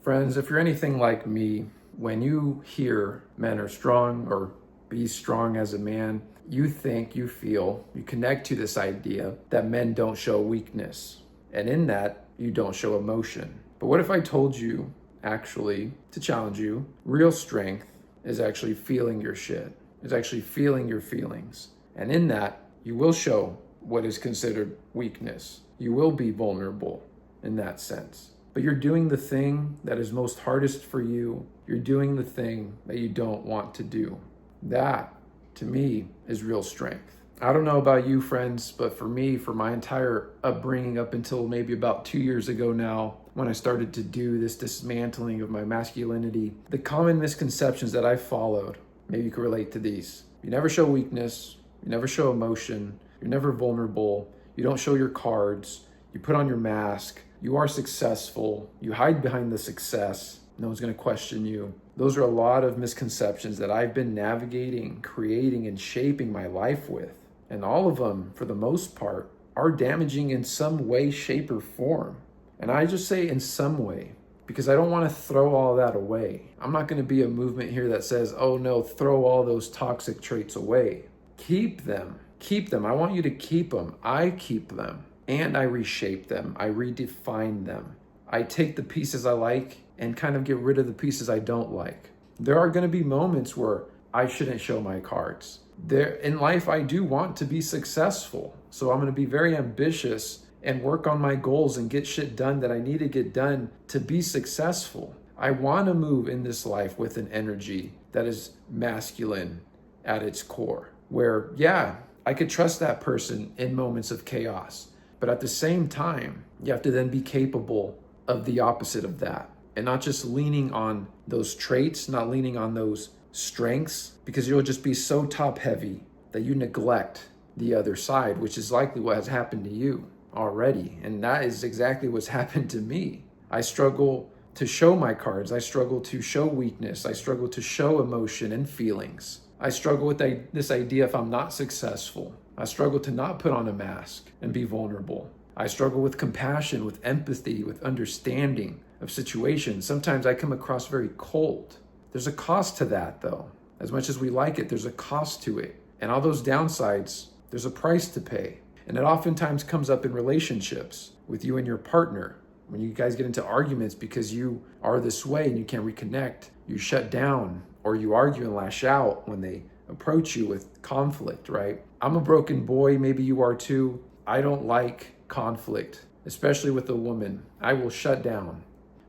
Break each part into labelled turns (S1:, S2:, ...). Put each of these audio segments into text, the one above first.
S1: Friends, if you're anything like me, when you hear men are strong or be strong as a man, you think, you feel, you connect to this idea that men don't show weakness. And in that, you don't show emotion. But what if I told you, actually, to challenge you, real strength is actually feeling your shit, is actually feeling your feelings. And in that, you will show what is considered weakness. You will be vulnerable in that sense. But you're doing the thing that is most hardest for you. You're doing the thing that you don't want to do. That, to me, is real strength. I don't know about you, friends, but for me, for my entire upbringing up until maybe about 2 years ago now, when I started to do this dismantling of my masculinity, the common misconceptions that I followed, maybe you can relate to these. You never show weakness. You never show emotion. You're never vulnerable. You don't show your cards. You put on your mask. You are successful. You hide behind the success. No one's going to question you. Those are a lot of misconceptions that I've been navigating, creating, and shaping my life with. And all of them, for the most part, are damaging in some way, shape, or form. And I just say in some way, because I don't want to throw all that away. I'm not going to be a movement here that says, oh no, throw all those toxic traits away. Keep them. Keep them. I want you to keep them. I keep them. And I reshape them. I redefine them. I take the pieces I like and kind of get rid of the pieces I don't like. There are going to be moments where I shouldn't show my cards. In life, I do want to be successful. So I'm going to be very ambitious and work on my goals and get shit done that I need to get done to be successful. I want to move in this life with an energy that is masculine at its core, where, yeah, I could trust that person in moments of chaos. But at the same time, you have to then be capable of the opposite of that and not just leaning on those traits, not leaning on those strengths, because you'll just be so top heavy that you neglect the other side, which is likely what has happened to you already. And that is exactly what's happened to me. I struggle to show my cards. I struggle to show weakness. I struggle to show emotion and feelings. I struggle with this idea if I'm not successful. I struggle to not put on a mask and be vulnerable. I struggle with compassion, with empathy, with understanding of situations. Sometimes I come across very cold. There's a cost to that, though. As much as we like it, there's a cost to it. And all those downsides, there's a price to pay. And it oftentimes comes up in relationships with you and your partner. When you guys get into arguments because you are this way and you can't reconnect, you shut down or you argue and lash out when they approach you with conflict, right? I'm a broken boy, maybe you are too. I don't like conflict, especially with a woman. I will shut down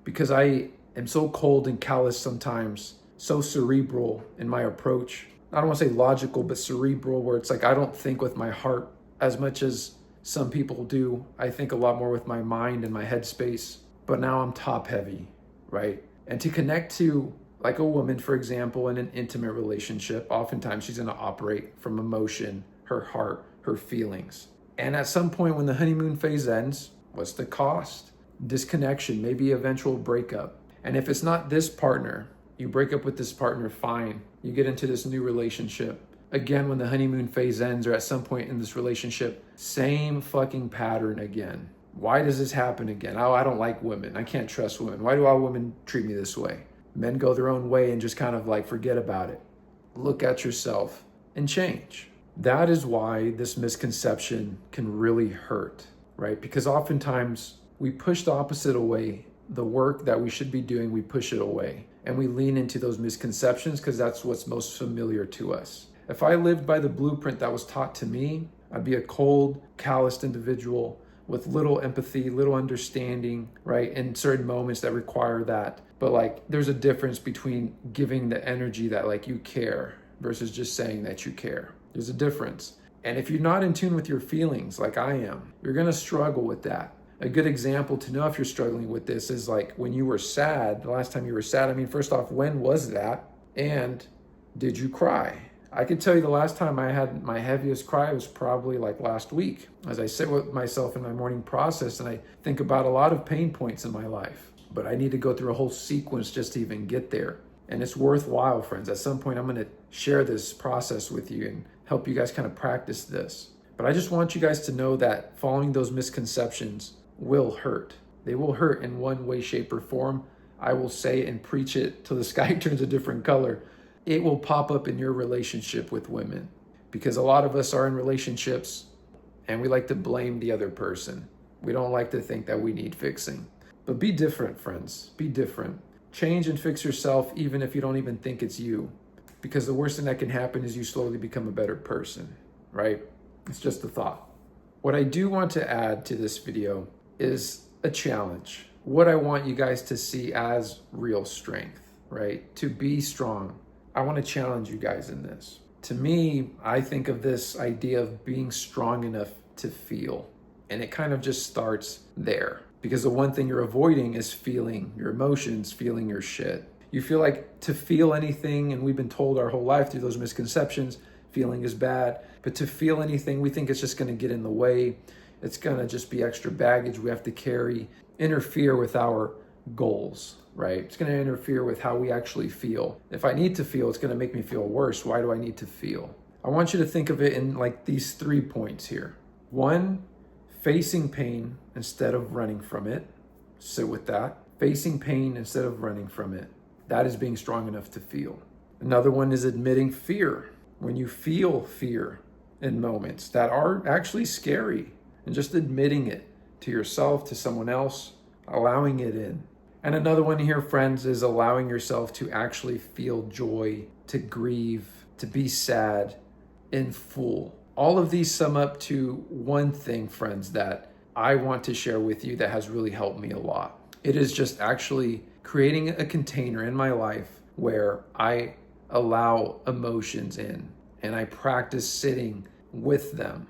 S1: because I am so cold and callous sometimes, so cerebral in my approach. I don't want to say logical, but cerebral, where it's like I don't think with my heart as much as some people do. I think a lot more with my mind and my headspace, but now I'm top heavy, right? And to connect to like a woman, for example, in an intimate relationship, oftentimes she's going to operate from emotion, her heart, her feelings. And at some point when the honeymoon phase ends, what's the cost? Disconnection, maybe eventual breakup. And if it's not this partner, you break up with this partner, fine. You get into this new relationship. Again, when the honeymoon phase ends or at some point in this relationship, same fucking pattern again. Why does this happen again? Oh, I don't like women. I can't trust women. Why do all women treat me this way? Men go their own way and just kind of like forget about it. Look at yourself and change. That is why this misconception can really hurt, right? Because oftentimes we push the opposite away. The work that we should be doing, we push it away. And we lean into those misconceptions because that's what's most familiar to us. If I lived by the blueprint that was taught to me, I'd be a cold, calloused individual with little empathy, little understanding, right? In certain moments that require that. But like, there's a difference between giving the energy that like you care versus just saying that you care. There's a difference. And if you're not in tune with your feelings like I am, you're going to struggle with that. A good example to know if you're struggling with this is like when you were sad, the last time you were sad. I mean, first off, when was that? And did you cry? I can tell you the last time I had my heaviest cry was probably like last week, as I sit with myself in my morning process and I think about a lot of pain points in my life. But I need to go through a whole sequence just to even get there. And it's worthwhile, friends. At some point, I'm going to share this process with you and help you guys kind of practice this. But I just want you guys to know that following those misconceptions will hurt. They will hurt in one way, shape, or form. I will say it and preach it till the sky turns a different color. It will pop up in your relationship with women, because a lot of us are in relationships and we like to blame the other person. We don't like to think that we need fixing. But be different, friends. Be different. Change and fix yourself even if you don't even think it's you. Because the worst thing that can happen is you slowly become a better person, right? It's just a thought. What I do want to add to this video is a challenge. What I want you guys to see as real strength, right? To be strong. I want to challenge you guys in this. To me, I think of this idea of being strong enough to feel. And it kind of just starts there. Because the one thing you're avoiding is feeling your emotions, feeling your shit. You feel like to feel anything, and we've been told our whole life through those misconceptions, feeling is bad. But to feel anything, we think it's just going to get in the way. It's going to just be extra baggage we have to carry, interfere with our goals, right? It's going to interfere with how we actually feel. If I need to feel, it's going to make me feel worse. Why do I need to feel? I want you to think of it in like these 3 points here. 1, facing pain instead of running from it. Sit with that. Facing pain instead of running from it. That is being strong enough to feel. Another one is admitting fear. When you feel fear in moments that are actually scary, and just admitting it to yourself, to someone else, allowing it in. And another one here, friends, is allowing yourself to actually feel joy, to grieve, to be sad in full. All of these sum up to one thing, friends, that I want to share with you that has really helped me a lot. It is just actually creating a container in my life where I allow emotions in and I practice sitting with them.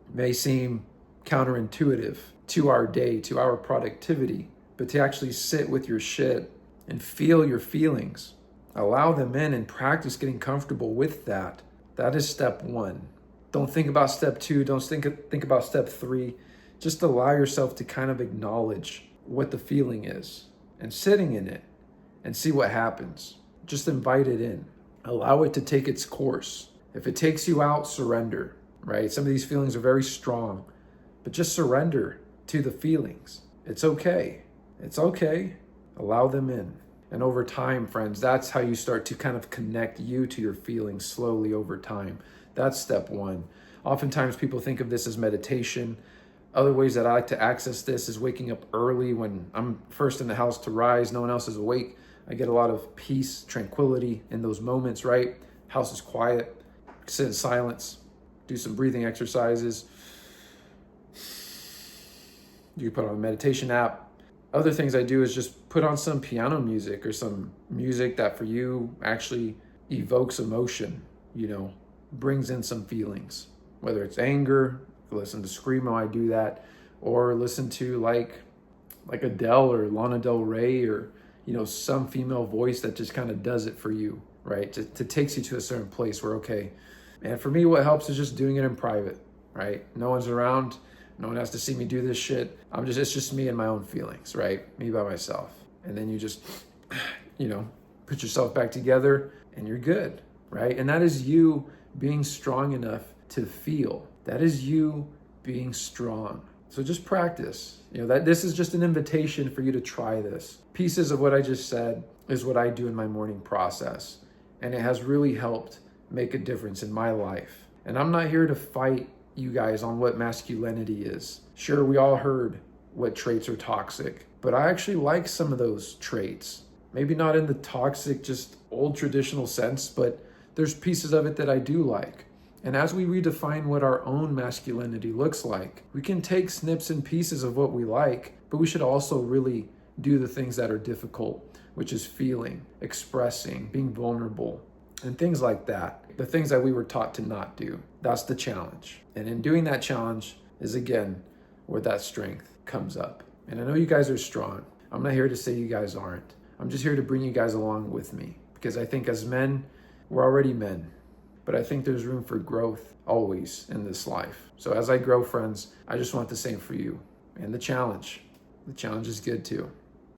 S1: It may seem counterintuitive to our day, to our productivity, but to actually sit with your shit and feel your feelings, allow them in and practice getting comfortable with that. That is step 1. Don't think about step 2. Don't think about step 3. Just allow yourself to kind of acknowledge what the feeling is and sitting in it and see what happens. Just invite it in. Allow it to take its course. If it takes you out, surrender, right? Some of these feelings are very strong, but just surrender to the feelings. It's okay. It's okay. Allow them in. And over time, friends, that's how you start to kind of connect you to your feelings slowly over time. That's step 1. Oftentimes people think of this as meditation. Other ways that I like to access this is waking up early when I'm first in the house to rise. No one else is awake. I get a lot of peace, tranquility in those moments, right? House is quiet. Sit in silence. Do some breathing exercises. You can put on a meditation app. Other things I do is just put on some piano music or some music that for you actually evokes emotion, brings in some feelings. Whether it's anger, listen to Screamo, I do that. Or listen to like Adele or Lana Del Rey or, some female voice that just kind of does it for you, right? To takes you to a certain place where, okay. And for me, what helps is just doing it in private, right? No one's around. No one has to see me do this shit. It's just me and my own feelings, right? Me by myself. And then you just, put yourself back together and you're good, right? And that is you being strong enough to feel. That is you being strong. So just practice. That this is just an invitation for you to try this. Pieces of what I just said is what I do in my morning process. And it has really helped make a difference in my life. And I'm not here to fight you guys on what masculinity is. Sure, we all heard what traits are toxic, but I actually like some of those traits. Maybe not in the toxic, just old traditional sense, but there's pieces of it that I do like. And as we redefine what our own masculinity looks like, we can take snips and pieces of what we like, but we should also really do the things that are difficult, which is feeling, expressing, being vulnerable, and things like that. The things that we were taught to not do. That's the challenge. And in doing that challenge is, again, where that strength comes up. And I know you guys are strong. I'm not here to say you guys aren't. I'm just here to bring you guys along with me. Because I think as men, we're already men. But I think there's room for growth always in this life. So as I grow, friends, I just want the same for you. And the challenge. The challenge is good too.